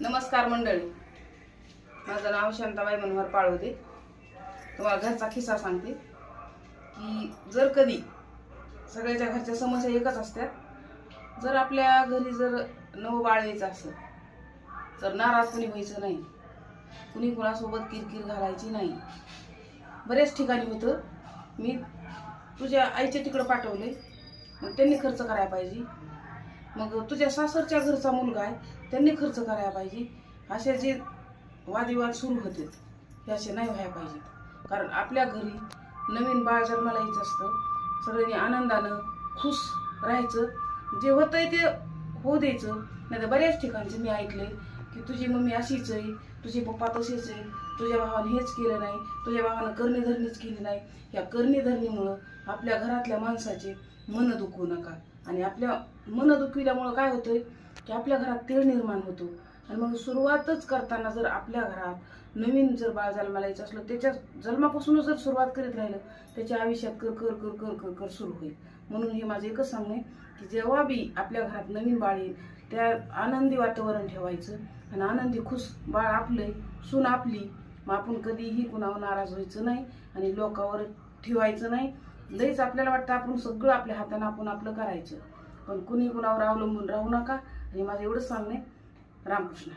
नमस्कार मंडळी, माझं नाव शांताबाई मनोहर पाळवदे. तुम्हाला घरचा किस्सा सांगते की जर कधी सगळ्याच्या घरच्या समस्या एकच असतात. जर आपल्या घरी जर नवं बाळ यायचं असेल तर नाराज कुणी व्हायचं नाही, कुणी कुणासोबत किरकिर घालायची नाही. बऱ्याच ठिकाणी होतं, मी तुझ्या आईच्या तिकडं पाठवले, मग त्यांनी खर्च करायला पाहिजे. मग तुझ्या सासरच्या घरचा मुलगा आहे, त्यांनी खर्च करायला पाहिजे. असे जे वादविवाद सुरू होते हे असे नाही व्हायला पाहिजेत. कारण आपल्या घरी नवीन बाळ जन्माला यायचं असतं, सगळ्यांनी आनंदानं खुश राहायचं. जे होतंय ते होऊ द्यायचं. नाही तर बऱ्याच ठिकाणचे मी ऐकले की तुझी मम्मी अशीच आहे, तुझे पप्पा तसेच आहे, तुझ्या भावाने हेच केलं नाही, तुझ्या भावानं करणीधरणीच केली नाही. या करणीधरणीमुळं आपल्या घरातल्या माणसाचे मन दुखवू नका. आणि आपल्या मन दुखविल्यामुळं काय होतंय की आपल्या घरात तेढ निर्माण होतो. आणि मग सुरुवातच करताना जर आपल्या घरात नवीन जर बाळ जन्माला यायचं असलं, त्याच्या जन्मापासूनच जर सुरुवात करीत राहिलं, त्याच्या आयुष्यात कर कर कर कर कर कर सुरू होईल. म्हणून हे माझं एकच सांगणे की जेव्हा बी आपल्या घरात नवीन बाळ येईल त्या आनंदी वातावरण ठेवायचं. आणि आनंदी खुश बाळ आपलं, सून आपली, मग आपण कधीही कुणावर नाराज व्हायचं नाही आणि लोकांवर ठेवायचं नाही. लईच आपल्याला वाटतं आपण सगळं आपल्या हाताने आपण आपलं करायचं, पण कुणी कुणावर अवलंबून राहू नका. आणि माझं एवढंच सांगणे. रामकृष्ण.